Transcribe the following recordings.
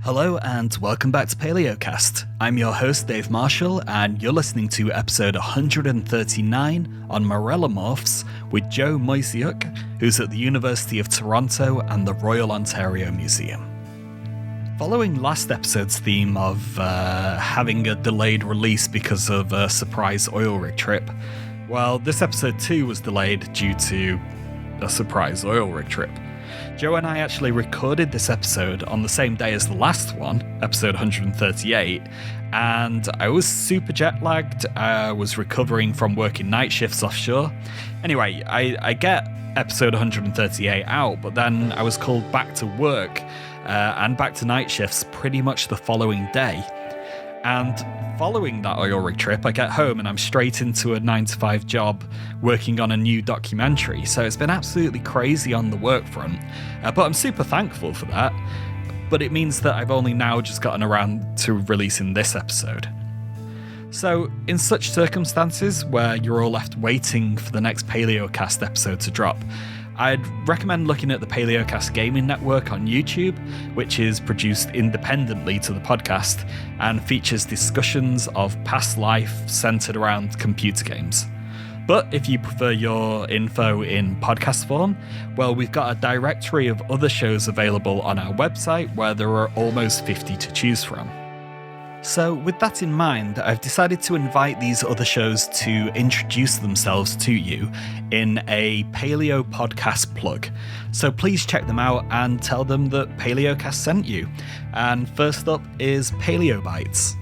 Hello and welcome back to Paleocast. I'm your host Dave Marshall and you're listening to episode 139 on Marrellomorphs with Joe Moysiuk, who's at the University of Toronto and the Royal Ontario Museum. Following last episode's theme of having a delayed release because of a surprise oil rig trip, well, this episode too was delayed due to a surprise oil rig trip. Joe and I actually recorded this episode on the same day as the last one, episode 138, and I was super jet lagged. I was recovering from working night shifts offshore. Anyway, I get episode 138 out, but then I was called back to work and back to night shifts pretty much the following day. And following that oil rig trip, I get home and I'm straight into a 9-to-5 job working on a new documentary. So it's been absolutely crazy on the work front, but I'm super thankful for that. But it means that I've only now just gotten around to releasing this episode. So in such circumstances where you're all left waiting for the next Paleocast episode to drop, I'd recommend looking at the Paleocast Gaming Network on YouTube, which is produced independently to the podcast and features discussions of past life centered around computer games. But if you prefer your info in podcast form, well, we've got a directory of other shows available on our website where there are almost 50 to choose from. So with that in mind, I've decided to invite these other shows to introduce themselves to you in a Paleo podcast plug. So please check them out and tell them that Paleocast sent you. And first up is Paleobites.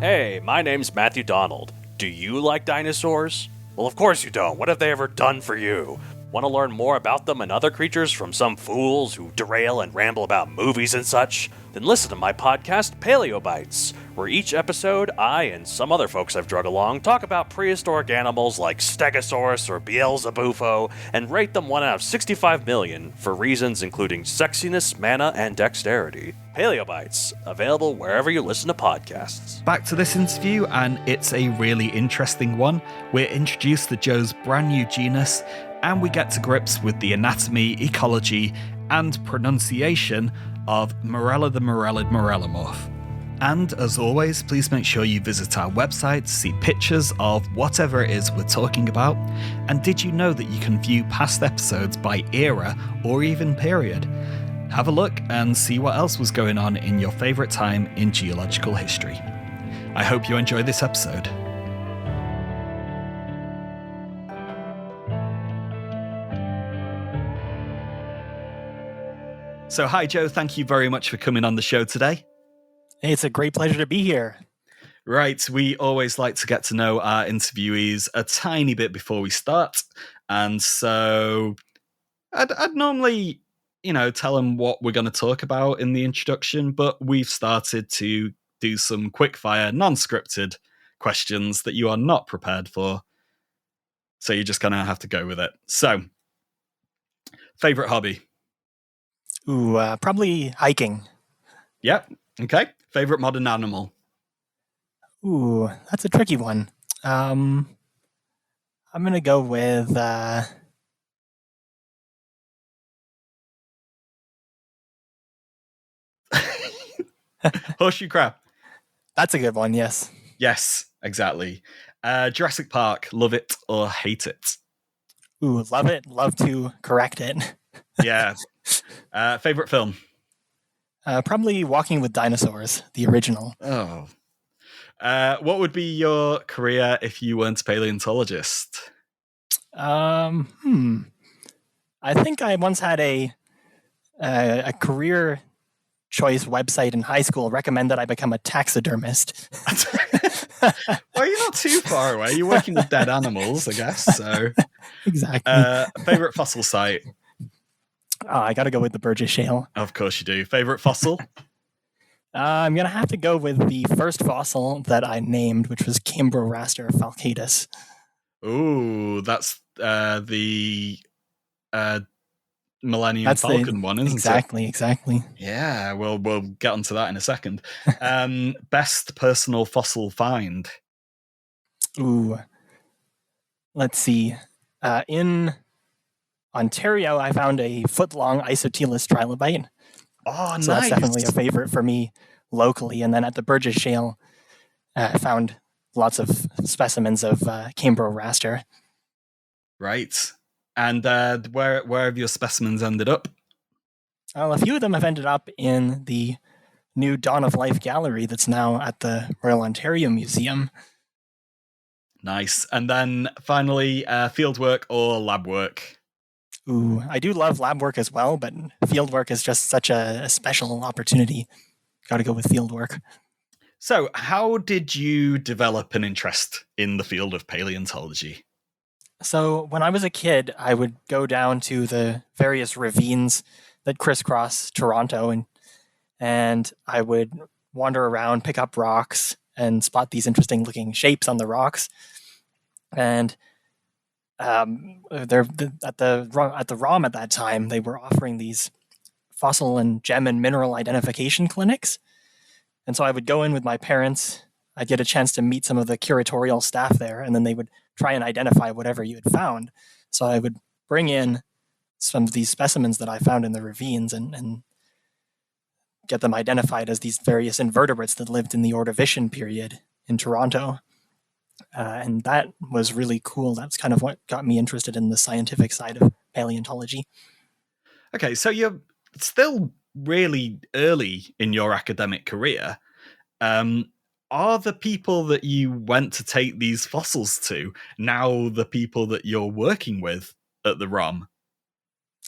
Hey, my name's Matthew Donald. Do you like dinosaurs? Well, of course you don't. What have they ever done for you? Want to learn more about them and other creatures from some fools who derail and ramble about movies and such? Then listen to my podcast, Paleobites, where each episode, I and some other folks I've drug along talk about prehistoric animals like Stegosaurus or Beelzebufo and rate them 1 out of 65 million for reasons including sexiness, mana, and dexterity. Paleobites, available wherever you listen to podcasts. Back to this interview, and it's a really interesting one. We're introduced to Joe's brand new genus, and we get to grips with the anatomy, ecology, and pronunciation of Marella the Marellid Marellomorph. And as always, please make sure you visit our website to see pictures of whatever it is we're talking about. And did you know that you can view past episodes by era or even period? Have a look and see what else was going on in your favourite time in geological history. I hope you enjoy this episode. So hi Joe, thank you very much for coming on the show today. Hey, it's a great pleasure to be here. Right, we always like to get to know our interviewees a tiny bit before we start. And so I'd normally, tell them what we're going to talk about in the introduction, but we've started to do some quickfire, non-scripted questions that you are not prepared for. So you're just going to have to go with it. So, favorite hobby? Ooh, probably hiking. Yep. Okay. Favorite modern animal? Ooh, that's a tricky one. I'm going to go with... Horseshoe crab. That's a good one, yes. Yes, exactly. Jurassic Park, love it or hate it? Ooh, love it. Love to correct it. Yeah. Favorite film? Probably Walking with Dinosaurs, the original. Oh. What would be your career if you weren't a paleontologist? I think I once had a career choice website in high school recommend that I become a taxidermist. Well, you're not too far away. You're working with dead animals, I guess. So exactly. Favorite fossil site? I got to go with the Burgess Shale. Of course you do. Favorite fossil? I'm going to have to go with the first fossil that I named, which was Cambrorastor falcatus. Ooh, that's the Millennium Falcon one, isn't it? Exactly. Yeah, we'll get onto that in a second. Best personal fossil find? Ooh. Let's see. In Ontario, I found a foot-long Isotelus trilobite. Oh, so nice. That's definitely a favorite for me. locally. And then at the Burgess Shale, I found lots of specimens of Cambro-raster. Right. And where have your specimens ended up? Well, a few of them have ended up in the new Dawn of Life gallery that's now at the Royal Ontario Museum. Nice. And then finally, fieldwork or lab work? Ooh, I do love lab work as well, but fieldwork is just such a special opportunity. Got to go with fieldwork. So, how did you develop an interest in the field of paleontology? So, when I was a kid, I would go down to the various ravines that crisscross Toronto, and I would wander around, pick up rocks, and spot these interesting looking shapes on the rocks. And at the ROM at that time, they were offering these fossil and gem and mineral identification clinics. And so I would go in with my parents. I'd get a chance to meet some of the curatorial staff there, and then they would try and identify whatever you had found. So I would bring in some of these specimens that I found in the ravines and get them identified as these various invertebrates that lived in the Ordovician period in Toronto. And that was really cool. That's kind of what got me interested in the scientific side of paleontology. Okay, so you're still really early in your academic career. Are the people that you went to take these fossils to now the people that you're working with at the ROM?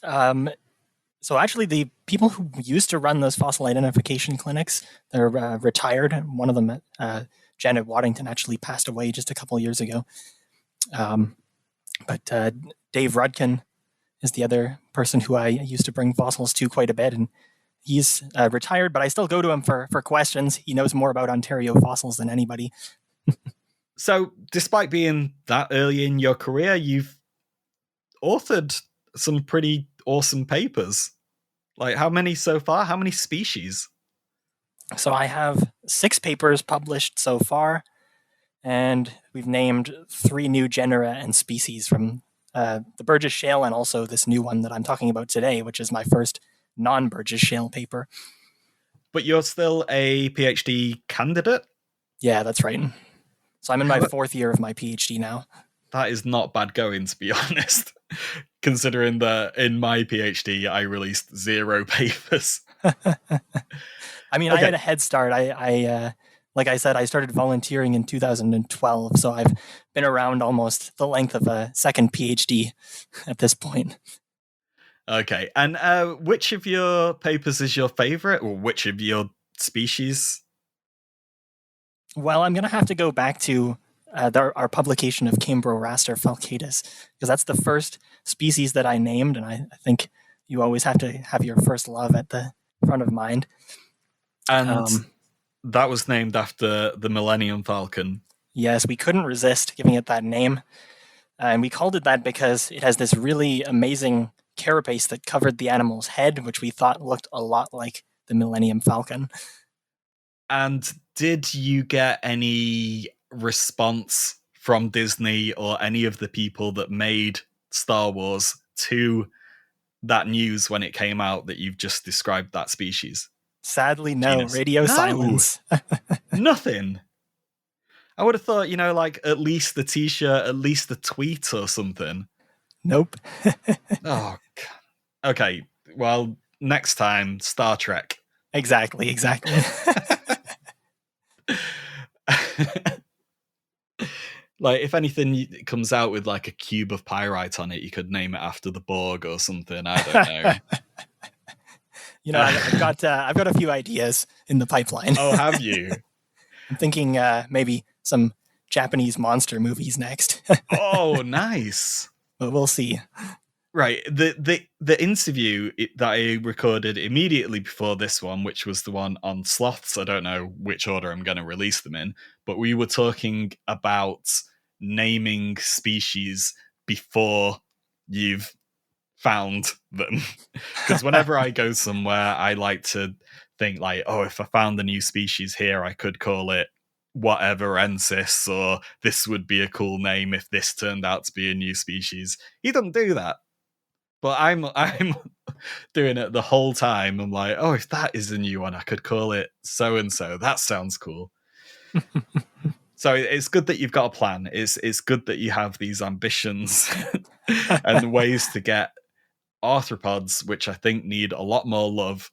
So actually, the people who used to run those fossil identification clinics, they're retired. One of them, Janet Waddington, actually passed away just a couple of years ago. But Dave Rudkin is the other person who I used to bring fossils to quite a bit, and he's retired, but I still go to him for questions. He knows more about Ontario fossils than anybody. So, despite being that early in your career, you've authored some pretty awesome papers. Like, how many so far? How many species? So I have 6 papers published so far, and we've named 3 new genera and species from the Burgess Shale and also this new one that I'm talking about today, which is my first non-Burgess Shale paper. But you're still a PhD candidate? Yeah, that's right. So I'm in my 4th year of my PhD now. That is not bad going, to be honest, considering that in my PhD I released 0 papers. I mean, okay. I had a head start. I like I said, I started volunteering in 2012, so I've been around almost the length of a second PhD at this point. Okay, and which of your papers is your favorite, or which of your species? Well, I'm going to have to go back to our publication of Cambro-raster falcatus, because that's the first species that I named, and I think you always have to have your first love at the front of mind. And that was named after the Millennium Falcon. Yes, we couldn't resist giving it that name, and we called it that because it has this really amazing carapace that covered the animal's head, which we thought looked a lot like the Millennium Falcon. And did you get any response from Disney or any of the people that made Star Wars to that news when it came out that you've just described that species? Sadly, no. Genus. Radio silence. Nothing. I would have thought, like at least the t-shirt, at least the tweet or something. Nope. Oh, God. Okay. Well, next time, Star Trek. Exactly. Like, if anything comes out with like a cube of pyrite on it, you could name it after the Borg or something. I don't know. I've got a few ideas in the pipeline. Oh, have you? I'm thinking maybe some Japanese monster movies next. Oh, nice. But we'll see. Right. The interview that I recorded immediately before this one, which was the one on sloths, I don't know which order I'm going to release them in, but we were talking about naming species before you've found them. Because whenever I go somewhere, I like to think like, oh, if I found a new species here, I could call it whatever ensis, or this would be a cool name if this turned out to be a new species. You don't do that. but I'm doing it the whole time. I'm like, oh, if that is a new one, I could call it so and so. That sounds cool. So it's good that you've got a plan. It's good that you have these ambitions and ways to get arthropods, which I think need a lot more love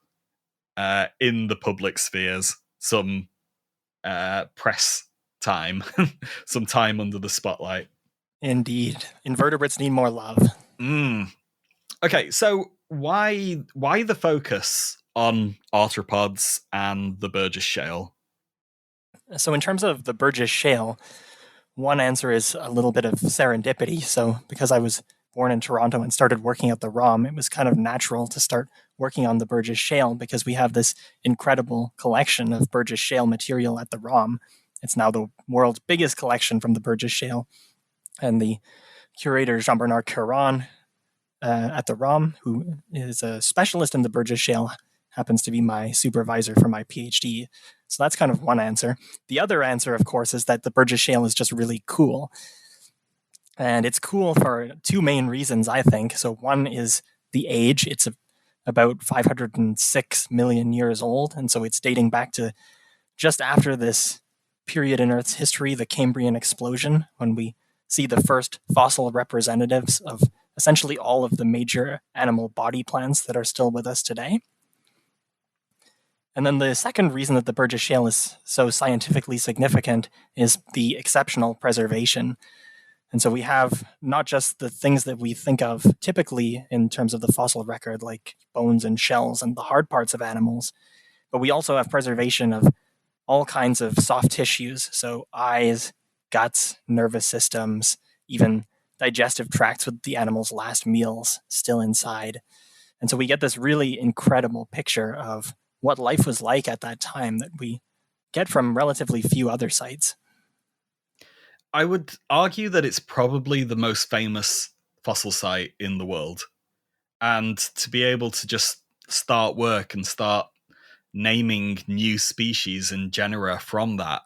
in the public spheres. Some press time, some time under the spotlight. Indeed. Invertebrates need more love. Okay, so why the focus on arthropods and the Burgess Shale? So in terms of the Burgess Shale, one answer is a little bit of serendipity. So because I was born in Toronto and started working at the ROM, it was kind of natural to start working on the Burgess Shale because we have this incredible collection of Burgess Shale material at the ROM. It's now the world's biggest collection from the Burgess Shale. And the curator, Jean-Bernard Caron, at the ROM, who is a specialist in the Burgess Shale, happens to be my supervisor for my PhD. So that's kind of one answer. The other answer, of course, is that the Burgess Shale is just really cool. And it's cool for two main reasons, I think. So one is the age. It's about 506 million years old. And so it's dating back to just after this period in Earth's history, the Cambrian explosion, when we see the first fossil representatives of essentially all of the major animal body plans that are still with us today. And then the second reason that the Burgess Shale is so scientifically significant is the exceptional preservation. And so we have not just the things that we think of typically in terms of the fossil record, like bones and shells and the hard parts of animals, but we also have preservation of all kinds of soft tissues, so eyes, guts, nervous systems, even digestive tracts with the animal's last meals still inside. And so we get this really incredible picture of what life was like at that time that we get from relatively few other sites. I would argue that it's probably the most famous fossil site in the world. And to be able to just start work and start naming new species and genera from that,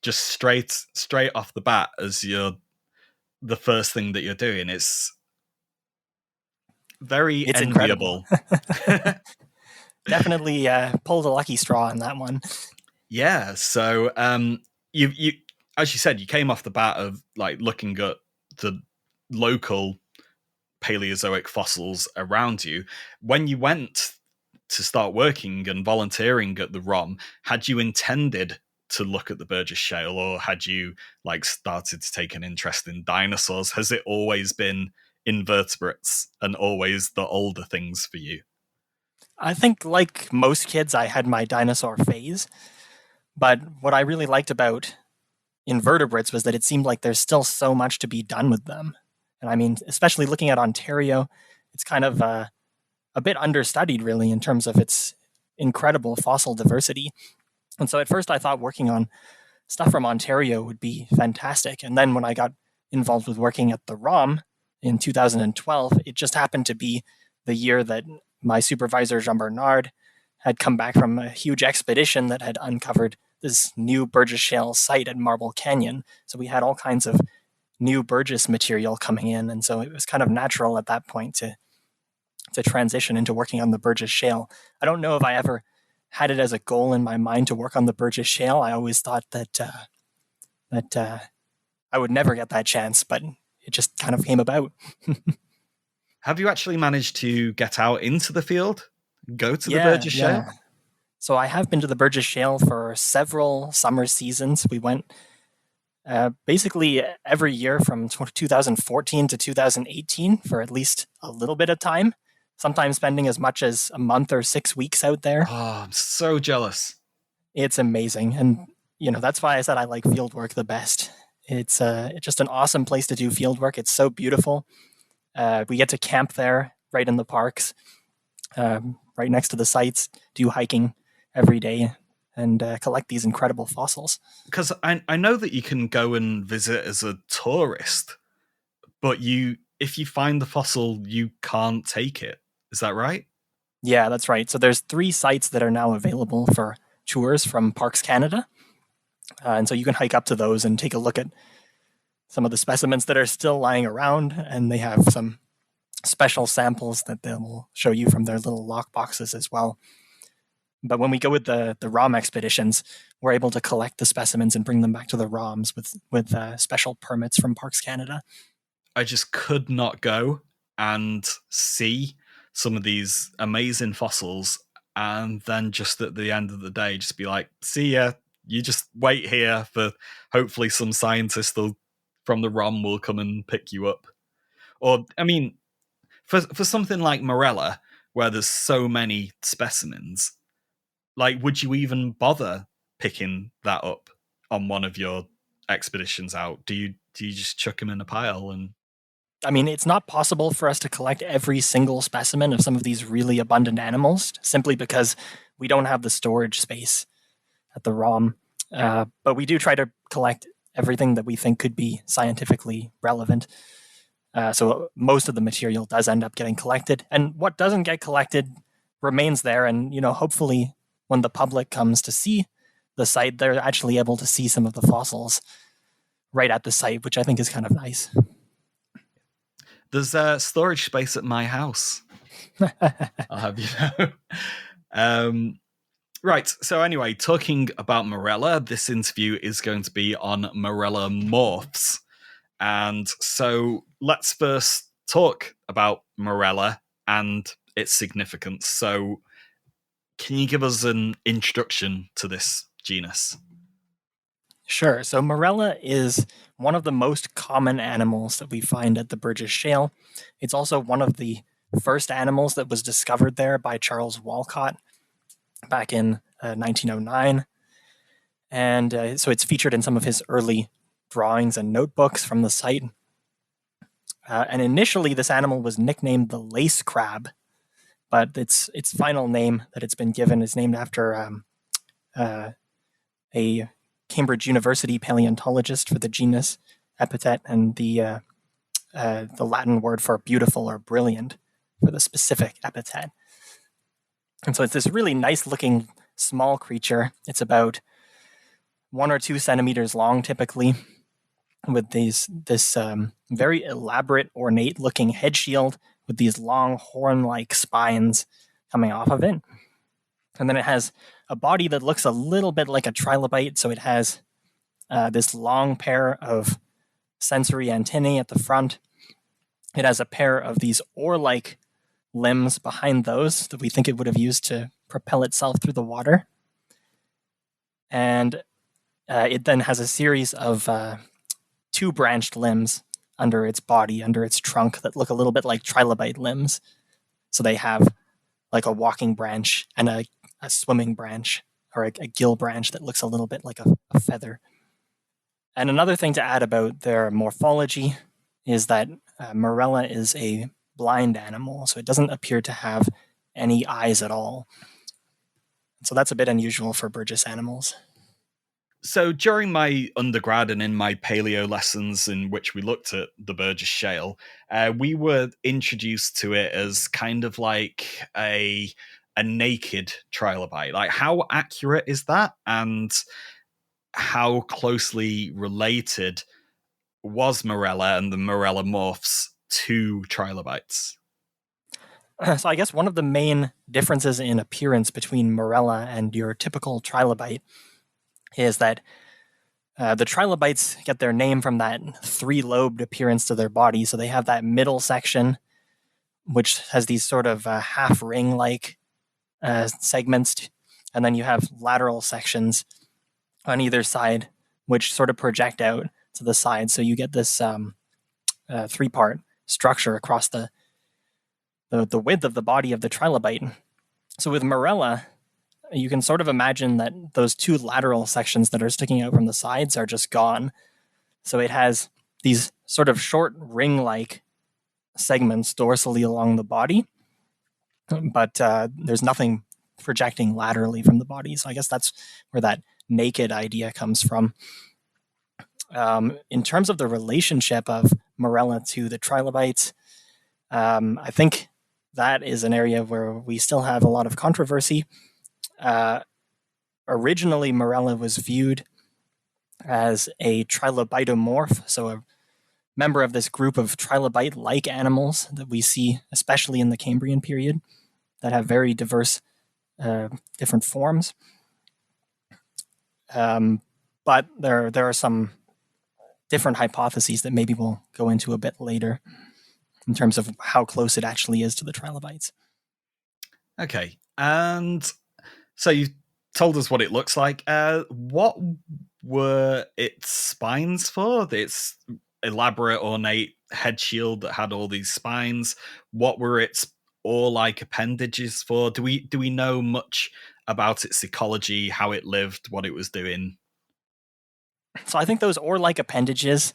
just straight off the bat as the first thing that you're doing, it's very enviable. Definitely pulled a lucky straw on that one. Yeah, so you as you said, you came off the bat of like looking at the local Paleozoic fossils around you. When you went to start working and volunteering at the ROM, had you intended to look at the Burgess Shale, or had you like started to take an interest in dinosaurs? Has it always been invertebrates and always the older things for you? I think, like most kids, I had my dinosaur phase. But what I really liked about invertebrates was that it seemed like there's still so much to be done with them. And I mean, especially looking at Ontario, it's kind of a bit understudied, really, in terms of its incredible fossil diversity. And so at first I thought working on stuff from Ontario would be fantastic. And then when I got involved with working at the ROM in 2012, it just happened to be the year that my supervisor, Jean-Bernard, had come back from a huge expedition that had uncovered this new Burgess Shale site at Marble Canyon. So we had all kinds of new Burgess material coming in. And so it was kind of natural at that point to transition into working on the Burgess Shale. I don't know if I ever had it as a goal in my mind to work on the Burgess Shale. I always thought that I would never get that chance, but it just kind of came about. Have you actually managed to get out into the field? Go to the Burgess Shale? So I have been to the Burgess Shale for several summer seasons. We went basically every year from 2014 to 2018 for at least a little bit of time, sometimes spending as much as a month or 6 weeks out there. Oh, I'm so jealous. It's amazing. And, that's why I said I like field work the best. It's just an awesome place to do field work. It's so beautiful. We get to camp there right in the parks, right next to the sites, do hiking every day, and collect these incredible fossils. Because I know that you can go and visit as a tourist, but if you find the fossil, you can't take it. Is that right? Yeah, that's right. So there's 3 sites that are now available for tours from Parks Canada. And so you can hike up to those and take a look at some of the specimens that are still lying around. And they have some special samples that they'll show you from their little lock boxes as well. But when we go with the ROM expeditions, we're able to collect the specimens and bring them back to the ROMs with special permits from Parks Canada. I just could not go and see some of these amazing fossils and then just at the end of the day just be like, see ya, you just wait here for hopefully some scientist from the ROM will come and pick you up. Or, I mean, for something like Marella, where there's so many specimens, like, would you even bother picking that up on one of your expeditions out? Do you just chuck them in a pile? And I mean, it's not possible for us to collect every single specimen of some of these really abundant animals, simply because we don't have the storage space at the ROM. But we do try to collect everything that we think could be scientifically relevant. So most of the material does end up getting collected. And what doesn't get collected remains there. And, hopefully when the public comes to see the site, they're actually able to see some of the fossils right at the site, which I think is kind of nice. There's storage space at my house. I'll have you know. Right, so anyway, talking about Marella, this interview is going to be on Marellomorphs. And so let's first talk about Marella and its significance. So can you give us an introduction to this genus? Sure. So Marella is one of the most common animals that we find at the Burgess Shale. It's also one of the first animals that was discovered there by Charles Walcott back in 1909. And so it's featured in some of his early drawings and notebooks from the site. And initially, this animal was nicknamed the lace crab, but its final name that it's been given is named after a Cambridge University paleontologist for the genus epithet, and the Latin word for beautiful or brilliant for the specific epithet. And so it's this really nice-looking small creature. It's about 1 or 2 centimeters long, typically, with this very elaborate, ornate-looking head shield with these long horn-like spines coming off of it. And then it has a body that looks a little bit like a trilobite, so it has this long pair of sensory antennae at the front. It has a pair of these oar-like limbs behind those that we think it would have used to propel itself through the water. And it then has a series of 2 branched limbs under its body, under its trunk, that look a little bit like trilobite limbs. So they have like a walking branch and a swimming branch, or a gill branch that looks a little bit like a feather. And another thing to add about their morphology is that Marella is a blind animal, so it doesn't appear to have any eyes at all. So that's a bit unusual for Burgess animals. So during my undergrad and in my paleo lessons in which we looked at the Burgess Shale, we were introduced to it as kind of like a naked trilobite. Like, how accurate is that? And how closely related was Marella and the Marellomorphs to trilobites? So I guess one of the main differences in appearance between Marella and your typical trilobite is that the trilobites get their name from that 3-lobed appearance to their body. So they have that middle section, which has these sort of half ring-like segments, and then you have lateral sections on either side, which sort of project out to the side. So you get this 3-part structure across the width of the body of the trilobite. So with Marella, you can sort of imagine that those 2 lateral sections that are sticking out from the sides are just gone. So it has these sort of short ring-like segments dorsally along the body, but there's nothing projecting laterally from the body. So I guess that's where that naked idea comes from. In terms of the relationship of Marella to the trilobites, I think that is an area where we still have a lot of controversy. Originally, Marella was viewed as a trilobitomorph, so member of this group of trilobite-like animals that we see, especially in the Cambrian period, that have very diverse, different forms. But there are some different hypotheses that maybe we'll go into a bit later in terms of how close it actually is to the trilobites. Okay, and so you told us what it looks like. What were its spines for? Its elaborate, ornate head shield that had all these spines. What were its oar-like appendages for? Do we know much about its ecology, how it lived, what it was doing? So I think those oar-like appendages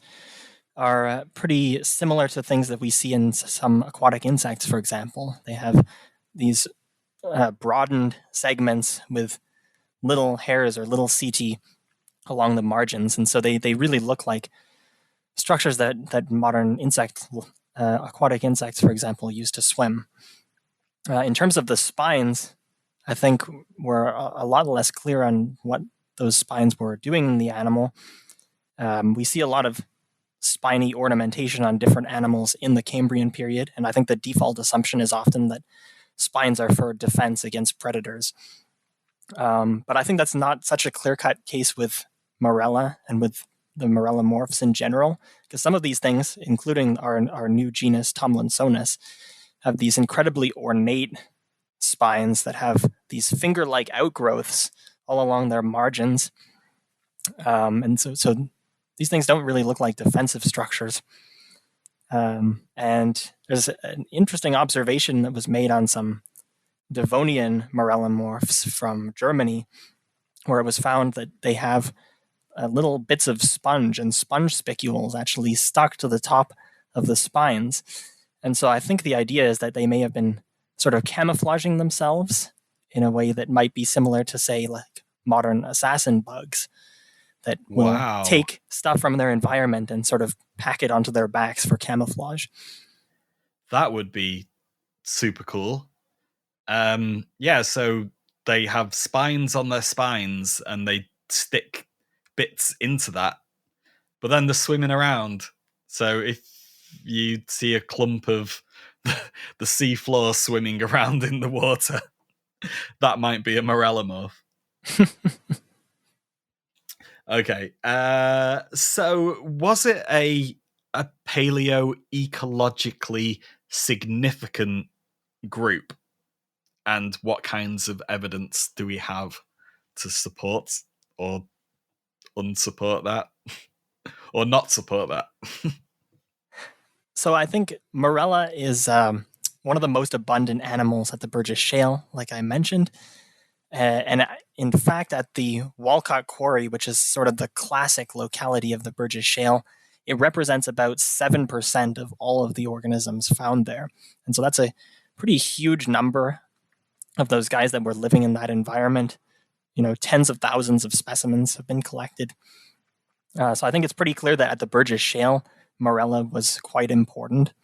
are pretty similar to things that we see in some aquatic insects, for example. They have these broadened segments with little hairs or little setae along the margins, and so they really look like structures that modern aquatic insects, for example, use to swim. In terms of the spines, I think we're a lot less clear on what those spines were doing in the animal. We see a lot of spiny ornamentation on different animals in the Cambrian period, and I think the default assumption is often that spines are for defense against predators. But I think that's not such a clear-cut case with Marrella and with the Marellomorphs in general, because some of these things, including our new genus Tomlinsonis, have these incredibly ornate spines that have these finger-like outgrowths all along their margins. And so these things don't really look like defensive structures. And there's an interesting observation that was made on some Devonian Marellomorphs from Germany, where it was found that they have little bits of sponge and sponge spicules actually stuck to the top of the spines. And so I think the idea is that they may have been sort of camouflaging themselves in a way that might be similar to, say, like modern assassin bugs that will take stuff from their environment and sort of pack it onto their backs for camouflage. That would be super cool. So they have spines on their spines and they stick bits into that, but then they're swimming around. So if you see a clump of the seafloor swimming around in the water, that might be a marellomorph. Okay, so was it a paleo-ecologically significant group? And what kinds of evidence do we have to support or unsupport that? Or not support that? So I think Marella is one of the most abundant animals at the Burgess Shale, like I mentioned. And in fact, at the Walcott Quarry, which is sort of the classic locality of the Burgess Shale, it represents about 7% of all of the organisms found there. And so that's a pretty huge number of those guys that were living in that environment. Tens of thousands of specimens have been collected. So I think it's pretty clear that at the Burgess Shale, Marella was quite important.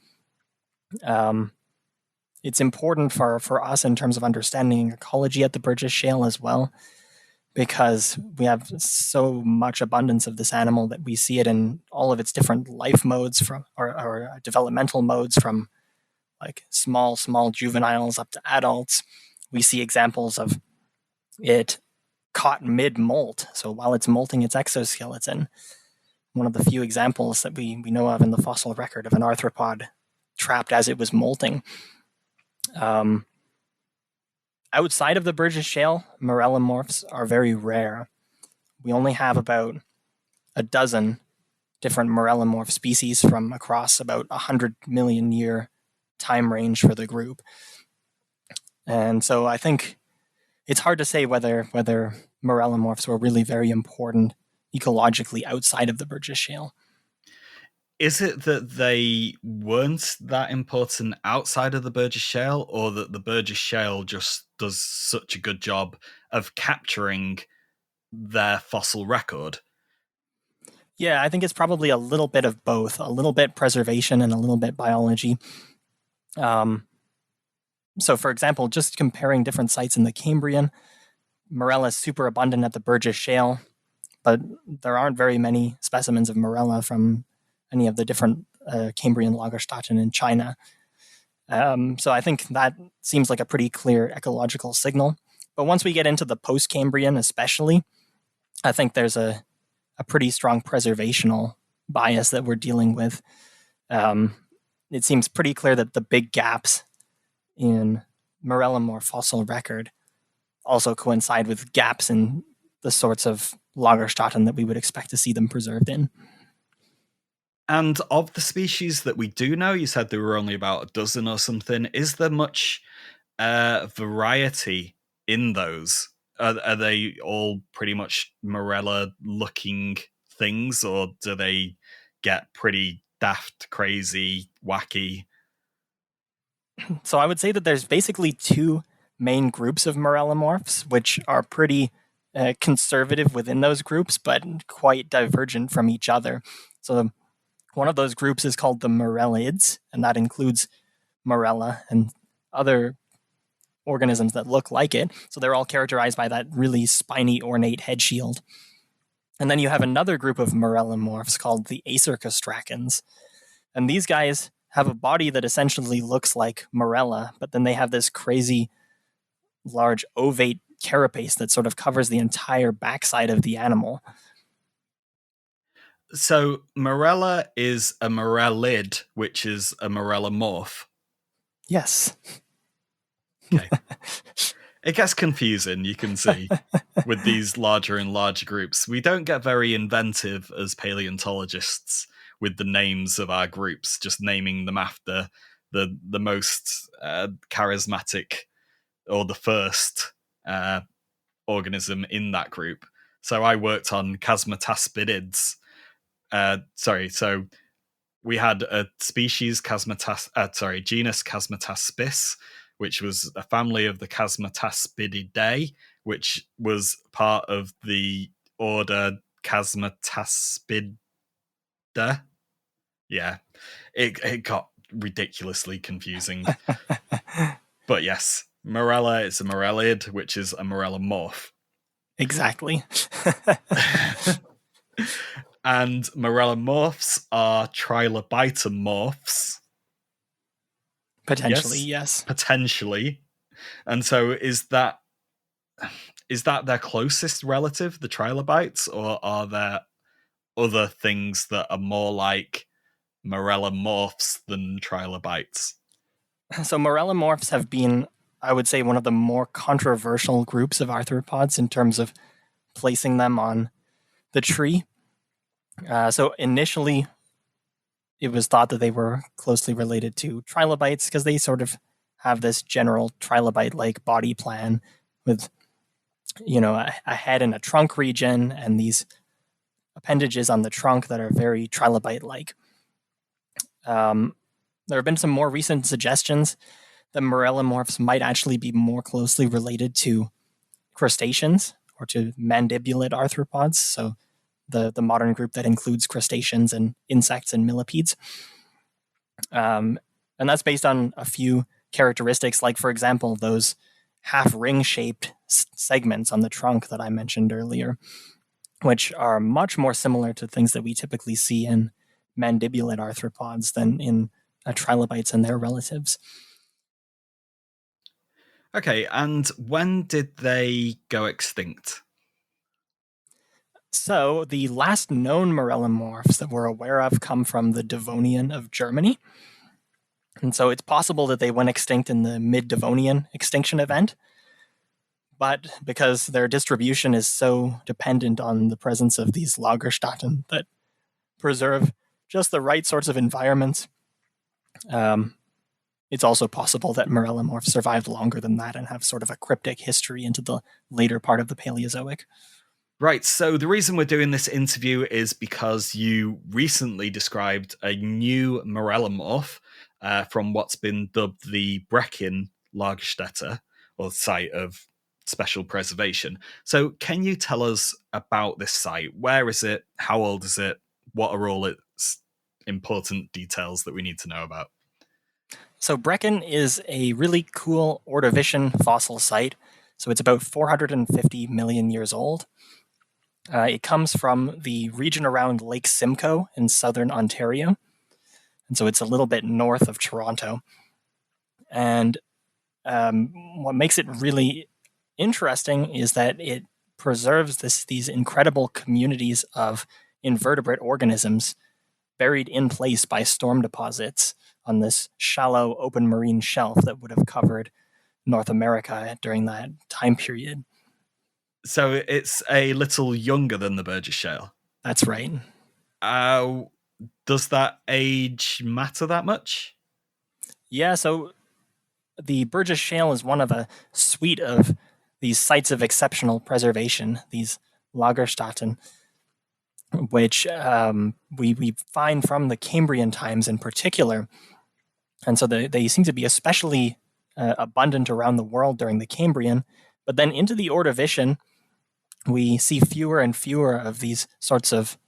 It's important for us in terms of understanding ecology at the Burgess Shale as well, because we have so much abundance of this animal that we see it in all of its different life modes or developmental modes, from like small juveniles up to adults. We see examples of it caught mid-molt, so while it's molting its exoskeleton. One of the few examples that we know of in the fossil record of an arthropod trapped as it was molting. Outside of the Burgess Shale, marellomorphs are very rare. We only have about a dozen different marellomorph species from across about 100 million year time range for the group. And so I think it's hard to say whether marellomorphs were really very important ecologically outside of the Burgess Shale. Is it that they weren't that important outside of the Burgess Shale, or that the Burgess Shale just does such a good job of capturing their fossil record? Yeah, I think it's probably a little bit of both, a little bit preservation and a little bit biology. So, for example, just comparing different sites in the Cambrian, Marella is super abundant at the Burgess Shale, but there aren't very many specimens of Marella from any of the different Cambrian Lagerstätten in China. So I think that seems like a pretty clear ecological signal. But once we get into the post-Cambrian especially, I think there's a pretty strong preservational bias that we're dealing with. It seems pretty clear that the big gaps in Marrellomorph fossil record also coincide with gaps in the sorts of Lagerstätten that we would expect to see them preserved in. And of the species that we do know, you said there were only about a dozen or something. Is there much variety in those? Are they all pretty much Marella-looking things, or do they get pretty daft, crazy, wacky? So I would say that there's basically two main groups of Marellomorphs, which are pretty conservative within those groups, but quite divergent from each other. So one of those groups is called the Marellids, and that includes Marella and other organisms that look like it. So they're all characterized by that really spiny, ornate head shield. And then you have another group of Marellomorphs called the acercostracans. And these guys have a body that essentially looks like Marella, but then they have this crazy large ovate carapace that sort of covers the entire backside of the animal. So Marella is a Marellid, which is a Marellomorph. Yes. Okay. It gets confusing, you can see, with these larger and larger groups. We don't get very inventive as paleontologists with the names of our groups, just naming them after the most charismatic or the first organism in that group. So I worked on Chasmataspidids. So we had a species genus Chasmataspis, which was a family of the Chasmataspididae, which was part of the order Chasmataspida. Yeah, it got ridiculously confusing. But yes, Marella is a Marellid, which is a Marellomorph. Exactly. And Marellomorphs are trilobitomorphs. Potentially, yes. Potentially. And so is that their closest relative, the trilobites, or are there other things that are more like Marellomorphs than trilobites? So Marellomorphs have been, I would say, one of the more controversial groups of arthropods in terms of placing them on the tree. So initially, it was thought that they were closely related to trilobites because they sort of have this general trilobite-like body plan with, a head and a trunk region and these appendages on the trunk that are very trilobite-like. There have been some more recent suggestions that Marellomorphs might actually be more closely related to crustaceans or to mandibulate arthropods, so the modern group that includes crustaceans and insects and millipedes. And that's based on a few characteristics, like, for example, those half ring-shaped segments on the trunk that I mentioned earlier, which are much more similar to things that we typically see in mandibulate arthropods than in trilobites and their relatives. Okay, and when did they go extinct? So the last known Marellomorphs that we're aware of come from the Devonian of Germany. And so it's possible that they went extinct in the mid-Devonian extinction event. But because their distribution is so dependent on the presence of these Lagerstätten that preserve just the right sorts of environments, it's also possible that Marellomorphs survived longer than that and have sort of a cryptic history into the later part of the Paleozoic. Right, so the reason we're doing this interview is because you recently described a new Marellomorph from what's been dubbed the Brecken Lagerstätte, or site of special preservation. So can you tell us about this site? Where is it? How old is it? What are all its important details that we need to know about? So Brecken is a really cool Ordovician fossil site. So it's about 450 million years old. It comes from the region around Lake Simcoe in southern Ontario. And so it's a little bit north of Toronto. And what makes it really interesting is that it preserves these incredible communities of invertebrate organisms buried in place by storm deposits on this shallow open marine shelf that would have covered North America during that time period. So it's a little younger than the Burgess Shale. That's right. Does that age matter that much? Yeah, so the Burgess Shale is one of a suite of these sites of exceptional preservation, these Lagerstätten, which we find from the Cambrian times in particular. And so they seem to be especially abundant around the world during the Cambrian. But then into the Ordovician, we see fewer and fewer of these sorts of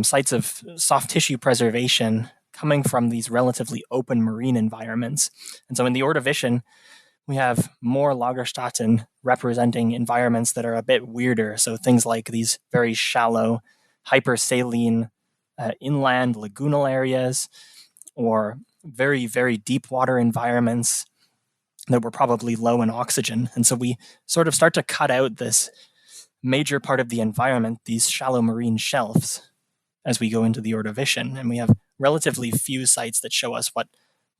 sites of soft tissue preservation coming from these relatively open marine environments. And so in the Ordovician, we have more Lagerstätten representing environments that are a bit weirder. So things like these very shallow, hypersaline inland lagoonal areas, or very, very deep water environments that were probably low in oxygen. And so we sort of start to cut out this major part of the environment, these shallow marine shelves, as we go into the Ordovician. And we have relatively few sites that show us what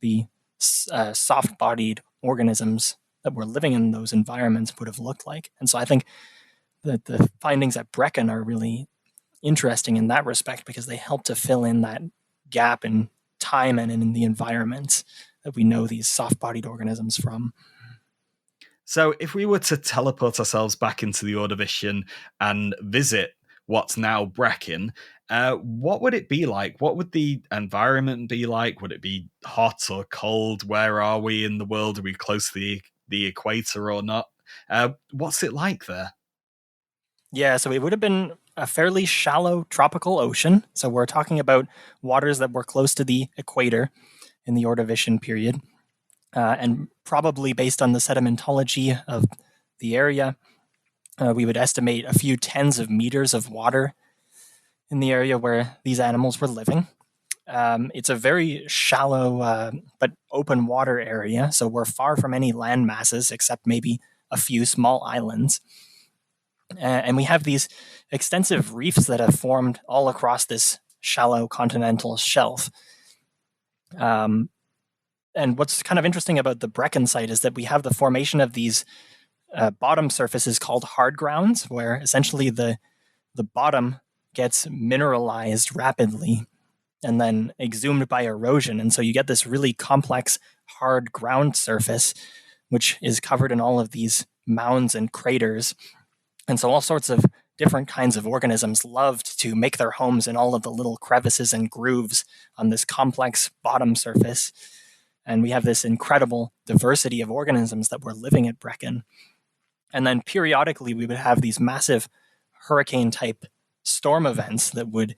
the soft-bodied organisms that were living in those environments would have looked like. And so I think that the findings at Brecken are really interesting in that respect, because they help to fill in that gap in time and in the environments that we know these soft-bodied organisms from. So if we were to teleport ourselves back into the Ordovician and visit what's now Brecken, what would it be like? What would the environment be like? Would it be hot or cold? Where are we in the world? Are we close to the equator or not? What's it like there? Yeah, so it would have been a fairly shallow tropical ocean. So we're talking about waters that were close to the equator in the Ordovician period. And probably based on the sedimentology of the area, we would estimate a few tens of meters of water in the area where these animals were living. It's a very shallow but open water area, so we're far from any land masses except maybe a few small islands. And we have these extensive reefs that have formed all across this shallow continental shelf. And what's kind of interesting about the Brecken site is that we have the formation of these bottom surfaces called hard grounds, where essentially the bottom gets mineralized rapidly and then exhumed by erosion. And so you get this really complex hard ground surface, which is covered in all of these mounds and craters. And so all sorts of different kinds of organisms loved to make their homes in all of the little crevices and grooves on this complex bottom surface. And we have this incredible diversity of organisms that were living at Brecken. And then periodically we would have these massive hurricane-type storm events that would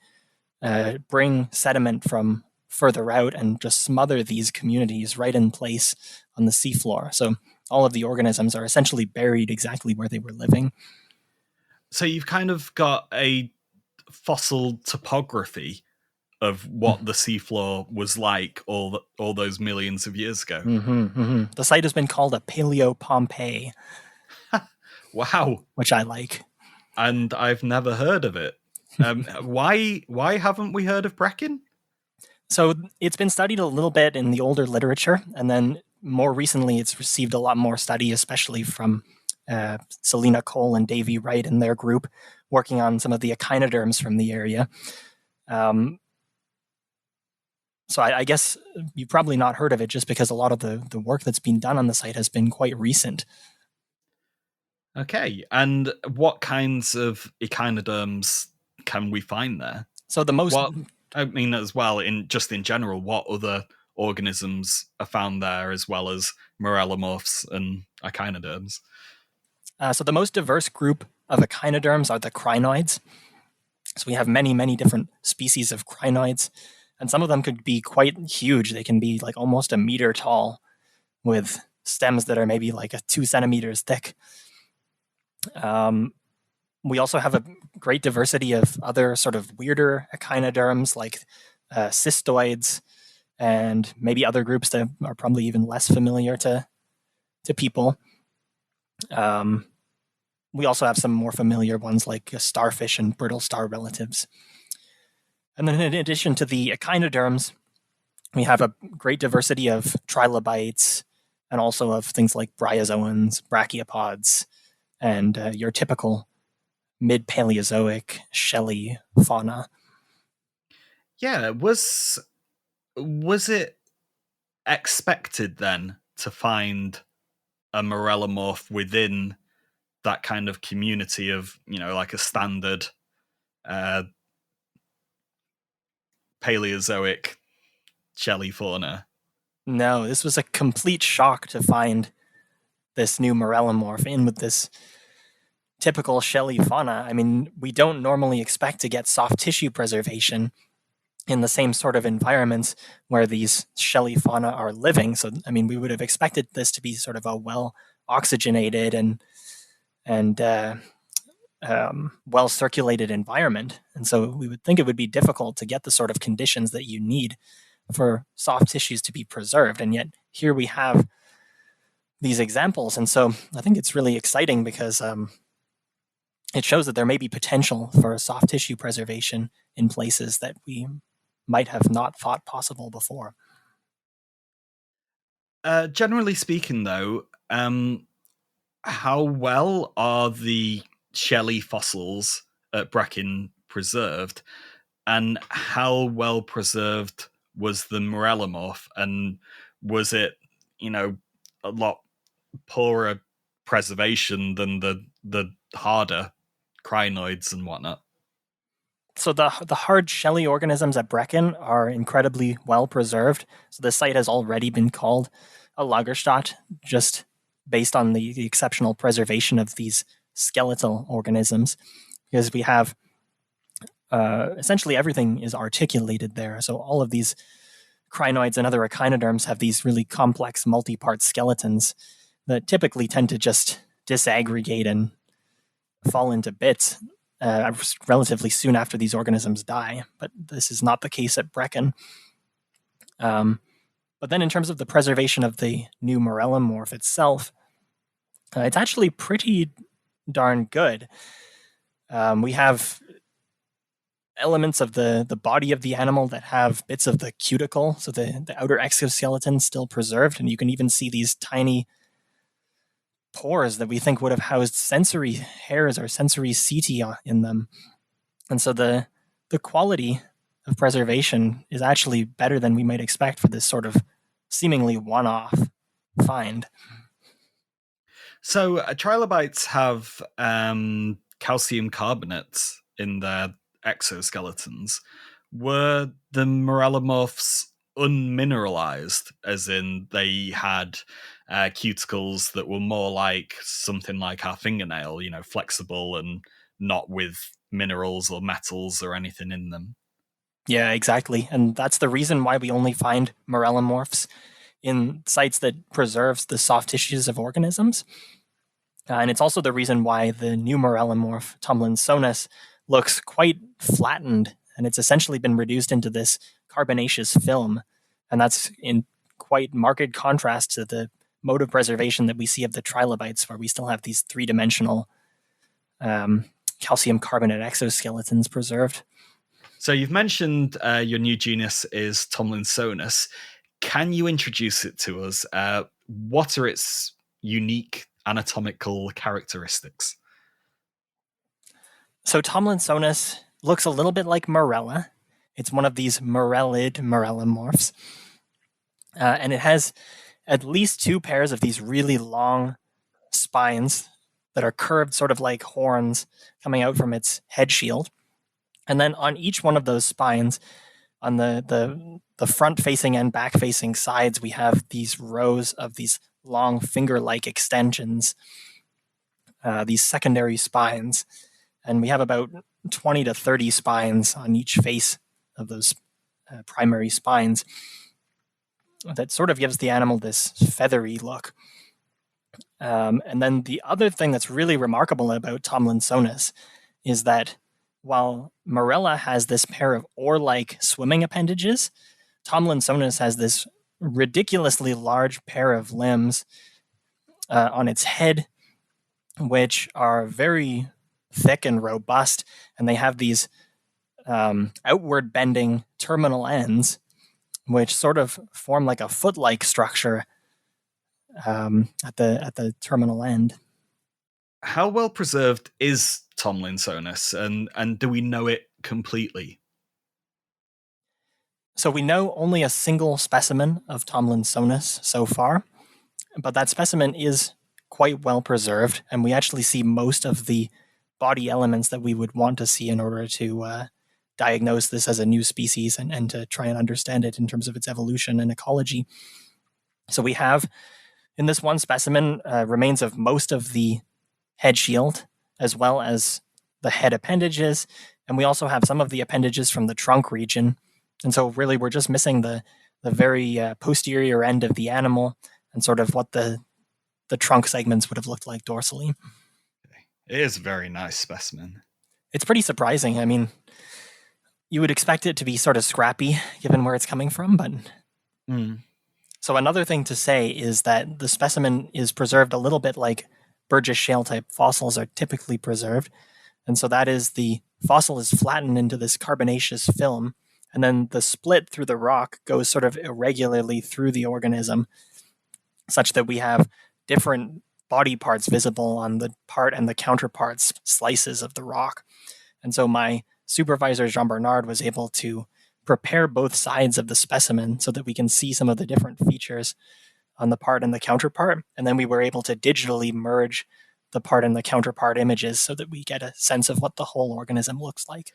bring sediment from further out and just smother these communities right in place on the seafloor. So all of the organisms are essentially buried exactly where they were living. So you've kind of got a fossil topography of what the seafloor was like all those millions of years ago. Mm-hmm, mm-hmm. The site has been called a Paleo Pompeii. Wow. Which I like. And I've never heard of it. Why haven't we heard of Brecken? So it's been studied a little bit in the older literature, and then more recently it's received a lot more study, especially from Selena Cole and Davey Wright and their group, working on some of the echinoderms from the area. So I guess you've probably not heard of it just because a lot of the work that's been done on the site has been quite recent. Okay, and what kinds of echinoderms can we find there? So the most... I mean, as well, in general, what other organisms are found there, as well as marellomorphs and echinoderms? So the most diverse group of echinoderms are the crinoids. So we have many, many different species of crinoids, and some of them could be quite huge. They can be like almost a meter tall with stems that are maybe like 2 centimeters thick. We also have a great diversity of other sort of weirder echinoderms like cystoids and maybe other groups that are probably even less familiar to people. We also have some more familiar ones like starfish and brittle star relatives. And then in addition to the echinoderms, we have a great diversity of trilobites and also of things like bryozoans, brachiopods, and your typical mid-Paleozoic shelly fauna. Yeah, was it expected then to find a marellomorph within that kind of community of, like a standard Paleozoic shelly fauna? No, this was a complete shock to find this new marellomorph in with this typical shelly fauna. I mean, we don't normally expect to get soft tissue preservation in the same sort of environments where these shelly fauna are living. So, I mean, we would have expected this to be sort of a well oxygenated and well circulated environment. And so we would think it would be difficult to get the sort of conditions that you need for soft tissues to be preserved. And yet here we have these examples. And so I think it's really exciting because it shows that there may be potential for soft tissue preservation in places that we might have not thought possible before. Generally speaking, though, how well are the shelly fossils at Brecken preserved, and how well preserved was the marellomorph, and was it, a lot poorer preservation than the harder crinoids and whatnot? So the hard shelly organisms at Brecken are incredibly well preserved. So the site has already been called a Lagerstadt, just based on the exceptional preservation of these skeletal organisms, because we have essentially everything is articulated there. So all of these crinoids and other echinoderms have these really complex multi-part skeletons that typically tend to just disaggregate and fall into bits relatively soon after these organisms die. But this is not the case at Brecken. But then in terms of the preservation of the new marellomorph itself, it's actually pretty darn good. We have elements of the body of the animal that have bits of the cuticle, so the outer exoskeleton still preserved, and you can even see these tiny pores that we think would have housed sensory hairs or sensory setae in them. And so the quality of preservation is actually better than we might expect for this sort of seemingly one-off find. So trilobites have calcium carbonates in their exoskeletons. Were the marellomorphs unmineralized, as in they had cuticles that were more like something like our fingernail, flexible and not with minerals or metals or anything in them? Yeah, exactly. And that's the reason why we only find marellomorphs in sites that preserves the soft tissues of organisms. And it's also the reason why the new marellomorph, Tomlinsonis, looks quite flattened, and it's essentially been reduced into this carbonaceous film. And that's in quite marked contrast to the mode of preservation that we see of the trilobites, where we still have these three-dimensional calcium carbonate exoskeletons preserved. So you've mentioned your new genus is Tomlinsonis. Can you introduce it to us? What are its unique anatomical characteristics? So Tomlinsonis looks a little bit like Marella. It's one of these marellid marellomorphs. And it has at least two pairs of these really long spines that are curved sort of like horns coming out from its head shield. And then on each one of those spines, on the front-facing and back-facing sides, we have these rows of these long finger-like extensions, these secondary spines. And we have about 20 to 30 spines on each face of those primary spines. That sort of gives the animal this feathery look. And then the other thing that's really remarkable about Tomlinsonis is that while Marella has this pair of oar-like swimming appendages, Tomlinsonis has this ridiculously large pair of limbs on its head, which are very thick and robust, and they have these outward bending terminal ends, which sort of form like a foot-like structure at the terminal end. How well preserved is Tomlinsonis, and do we know it completely? So we know only a single specimen of Tomlinsonis so far, but that specimen is quite well preserved, and we actually see most of the body elements that we would want to see in order to diagnose this as a new species and to try and understand it in terms of its evolution and ecology. So we have, in this one specimen, remains of most of the head shield, as well as the head appendages, and we also have some of the appendages from the trunk region. And so really we're just missing the very posterior end of the animal and sort of what the trunk segments would have looked like dorsally. It is a very nice specimen. It's pretty surprising. I mean, you would expect it to be sort of scrappy given where it's coming from, but... So another thing to say is that the specimen is preserved a little bit like Burgess Shale type fossils are typically preserved. And so that is the fossil is flattened into this carbonaceous film, and then the split through the rock goes sort of irregularly through the organism, such that we have different body parts visible on the part and the counterparts slices of the rock. And so my supervisor, Jean Bernard, was able to prepare both sides of the specimen so that we can see some of the different features on the part and the counterpart. And then we were able to digitally merge the part and the counterpart images so that we get a sense of what the whole organism looks like.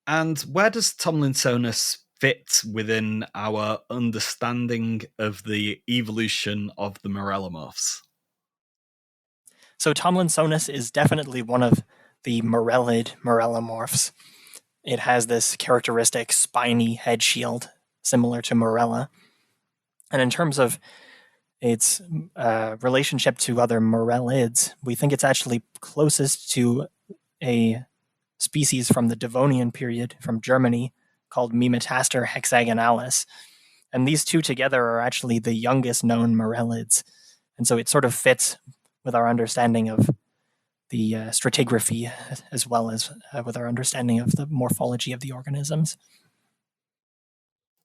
And where does Tomlinsonis fit within our understanding of the evolution of the Marrellomorphs? So Tomlinsonis is definitely one of the Marrellid Marellomorphs. It has this characteristic spiny head shield, similar to Marella. And in terms of its relationship to other Marellids, we think it's actually closest to a species from the Devonian period from Germany called Mimetaster hexagonalis. And these two together are actually the youngest known Marellids. And so it sort of fits with our understanding of the stratigraphy as well as with our understanding of the morphology of the organisms.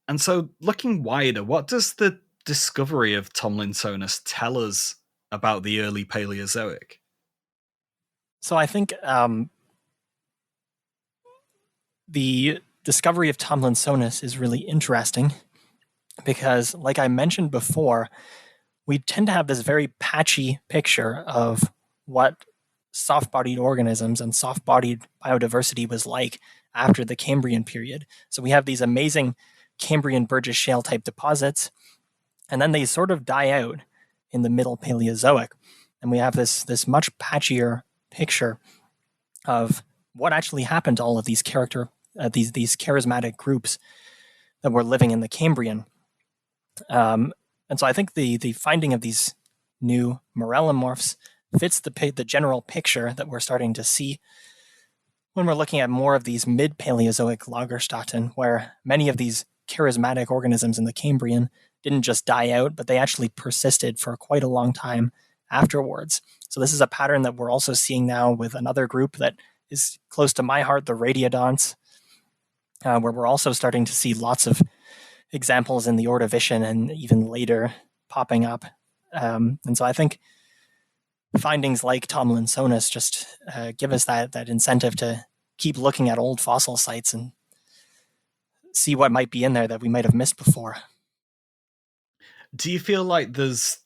And so looking wider, what does the discovery of Tomlinsonis tell us about the early Paleozoic? So I think the discovery of Tomlinsonis is really interesting because, like I mentioned before, we tend to have this very patchy picture of what soft-bodied organisms and soft-bodied biodiversity was like after the Cambrian period. So we have these amazing Cambrian Burgess Shale type deposits, and then they sort of die out in the middle Paleozoic. And we have this much patchier picture of what actually happened to all of these these charismatic groups that were living in the Cambrian. And so I think the finding of these new marellomorphs fits the general picture that we're starting to see when we're looking at more of these mid-Paleozoic Lagerstätten, where many of these charismatic organisms in the Cambrian didn't just die out, but they actually persisted for quite a long time afterwards. So this is a pattern that we're also seeing now with another group that is close to my heart, the radiodonts, where we're also starting to see lots of examples in the Ordovician and even later popping up. And so I think findings like Tomlinsonis just give us that incentive to keep looking at old fossil sites and see what might be in there that we might have missed before. Do you feel like there's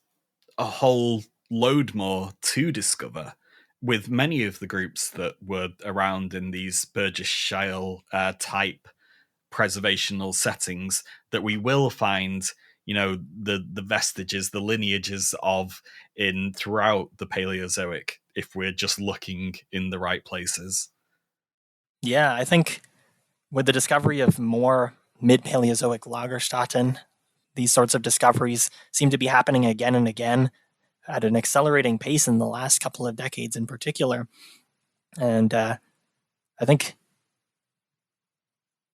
a whole load more to discover with many of the groups that were around in these Burgess Shale type preservational settings that we will find, the vestiges, the lineages of in throughout the Paleozoic if we're just looking in the right places? Yeah, I think with the discovery of more mid-Paleozoic Lagerstätten, these sorts of discoveries seem to be happening again and again at an accelerating pace in the last couple of decades in particular. And I think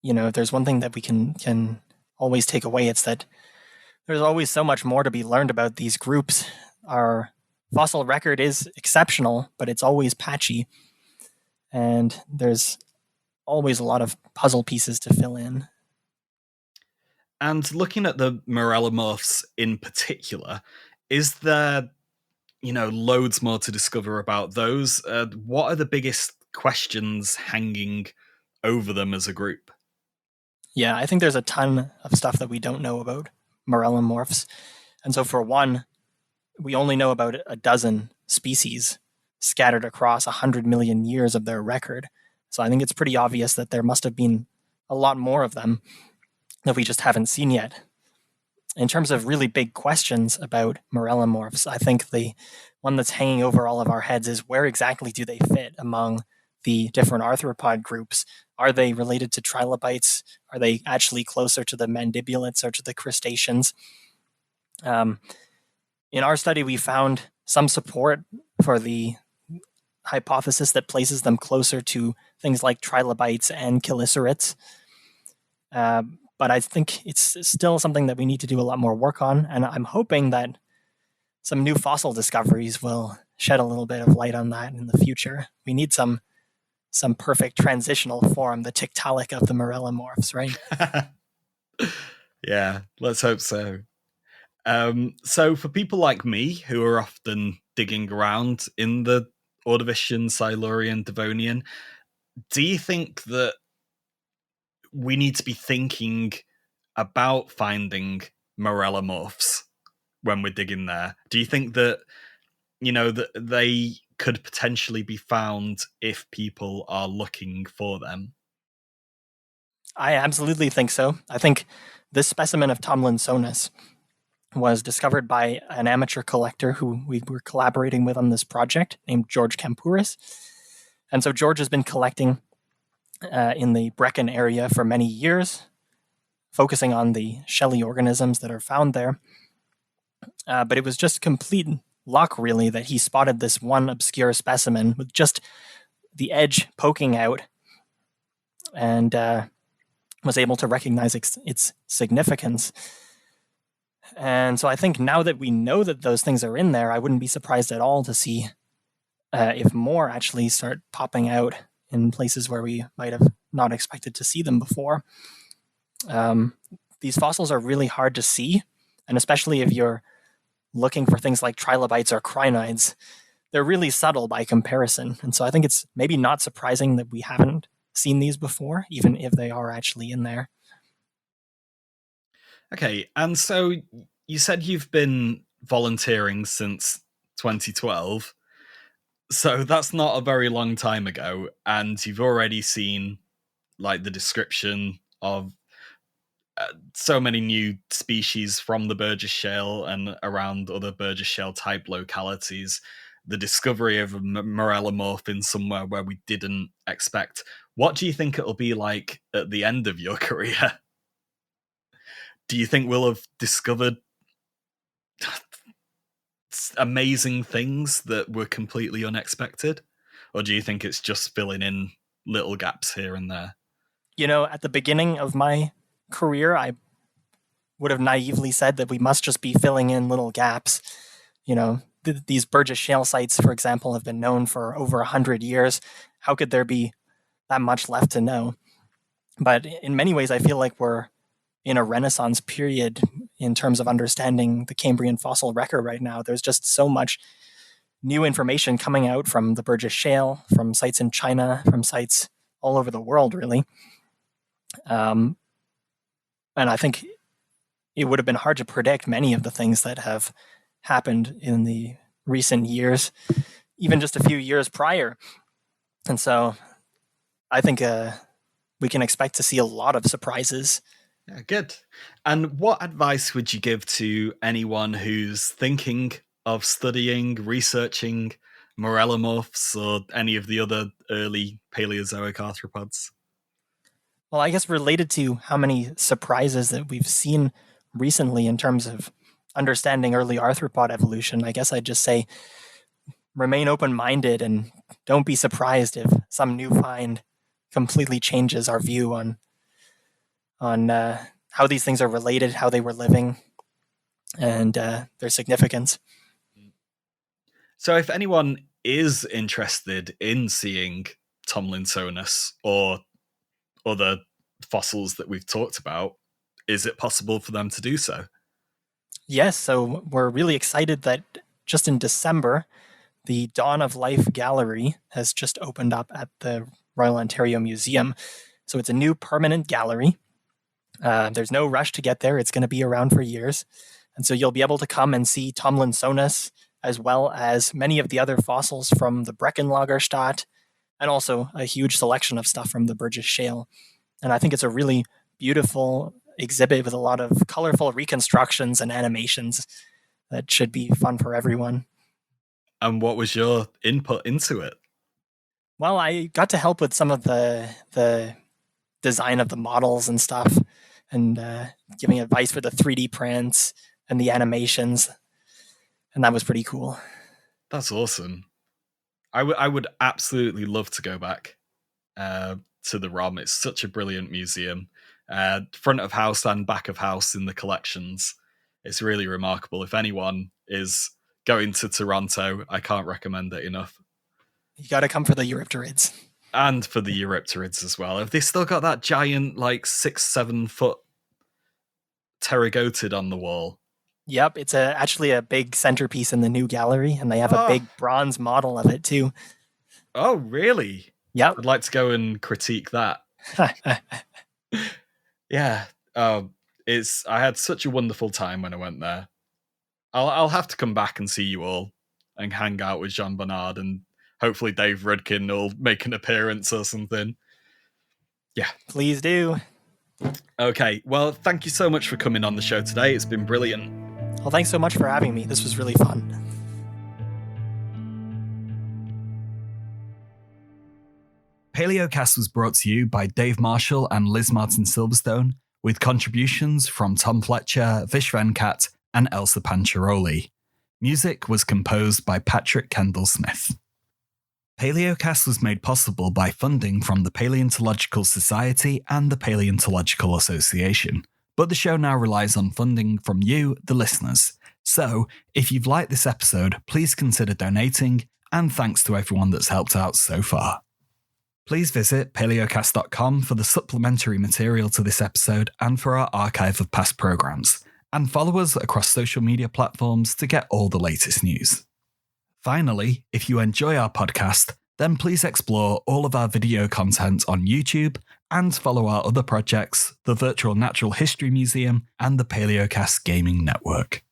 if there's one thing that we can always take away, it's that there's always so much more to be learned about these groups. Our fossil record is exceptional, but it's always patchy, and there's always a lot of puzzle pieces to fill in. And looking at the marellomorphs in particular, is there, loads more to discover about those? What are the biggest questions hanging over them as a group? Yeah, I think there's a ton of stuff that we don't know about marellomorphs. And so for one, we only know about a dozen species scattered across 100 million years of their record. So I think it's pretty obvious that there must have been a lot more of them that we just haven't seen yet. In terms of really big questions about marellomorphs, I think the one that's hanging over all of our heads is where exactly do they fit among the different arthropod groups? Are they related to trilobites? Are they actually closer to the mandibulates or to the crustaceans? In our study, we found some support for the hypothesis that places them closer to things like trilobites and chelicerates. But I think it's still something that we need to do a lot more work on, and I'm hoping that some new fossil discoveries will shed a little bit of light on that in the future. We need some perfect transitional form, the Tiktaalik of the marellomorphs, right? Yeah, let's hope so. So for people like me, who are often digging around in the Ordovician, Silurian, Devonian, do you think that we need to be thinking about finding marellomorphs when we're digging there? Do you think that, that they could potentially be found if people are looking for them? I absolutely think so. I think this specimen of Tomlinsonis was discovered by an amateur collector who we were collaborating with on this project named George Kampouris. And so George has been collecting in the Brecken area for many years, focusing on the shelly organisms that are found there. But it was just complete luck, really, that he spotted this one obscure specimen with just the edge poking out and was able to recognize its significance. And so I think now that we know that those things are in there, I wouldn't be surprised at all to see if more actually start popping out in places where we might have not expected to see them before. These fossils are really hard to see, and especially if you're looking for things like trilobites or crinoids, they're really subtle by comparison. And so I think it's maybe not surprising that we haven't seen these before, even if they are actually in there. Okay, and so you said you've been volunteering since 2012. So that's not a very long time ago, and you've already seen like the description of so many new species from the Burgess Shale and around other Burgess Shale type localities, the discovery of a marellomorph in somewhere where we didn't expect. What do you think it'll be like at the end of your career? Do you think we'll have discovered amazing things that were completely unexpected? Or do you think it's just filling in little gaps here and there? At the beginning of my career, I would have naively said that we must just be filling in little gaps. These Burgess Shale sites, for example, have been known for over 100 years. How could there be that much left to know? But in many ways, I feel like we're in a renaissance period in terms of understanding the Cambrian fossil record right now. There's just so much new information coming out from the Burgess Shale, from sites in China, from sites all over the world, really. And I think it would have been hard to predict many of the things that have happened in the recent years, even just a few years prior. And so I think we can expect to see a lot of surprises. Yeah, good. And what advice would you give to anyone who's thinking of studying, researching marellomorphs or any of the other early Paleozoic arthropods? Well, I guess related to how many surprises that we've seen recently in terms of understanding early arthropod evolution, I guess I'd just say remain open-minded and don't be surprised if some new find completely changes our view on on how these things are related, how they were living, and their significance. So if anyone is interested in seeing Tomlinsonis or other fossils that we've talked about, is it possible for them to do so? Yes, so we're really excited that just in December, the Dawn of Life Gallery has just opened up at the Royal Ontario Museum. So it's a new permanent gallery. There's no rush to get there. It's going to be around for years. And so you'll be able to come and see Tomlinsonis, as well as many of the other fossils from the Brecken Lagerstadt, and also a huge selection of stuff from the Burgess Shale. And I think it's a really beautiful exhibit with a lot of colorful reconstructions and animations that should be fun for everyone. And what was your input into it? Well, I got to help with some of the design of the models and stuff, and giving advice for the 3D prints and the animations. And that was pretty cool. That's awesome. I would absolutely love to go back to the ROM. It's such a brilliant museum. Front of house and back of house in the collections. It's really remarkable. If anyone is going to Toronto, I can't recommend it enough. You got to come for the Eurypterids. And for the Eurypterids as well. Have they still got that giant, 6-7 foot pterygotid on the wall? Yep, it's actually a big centerpiece in the new gallery, and they have a big bronze model of it too. Oh, really? Yep. I'd like to go and critique that. Yeah. I had such a wonderful time when I went there. I'll have to come back and see you all and hang out with Jean Bernard, and hopefully Dave Rudkin will make an appearance or something. Yeah. Please do. Okay, well, thank you so much for coming on the show today. It's been brilliant. Well, thanks so much for having me. This was really fun. Paleocast was brought to you by Dave Marshall and Liz Martin Silverstone, with contributions from Tom Fletcher, Vish Venkat, and Elsa Pancharoli. Music was composed by Patrick Kendall Smith. Paleocast was made possible by funding from the Paleontological Society and the Paleontological Association, but the show now relies on funding from you, the listeners. So, if you've liked this episode, please consider donating, and thanks to everyone that's helped out so far. Please visit paleocast.com for the supplementary material to this episode and for our archive of past programs, and follow us across social media platforms to get all the latest news. Finally, if you enjoy our podcast, then please explore all of our video content on YouTube and follow our other projects, the Virtual Natural History Museum and the Paleocast Gaming Network.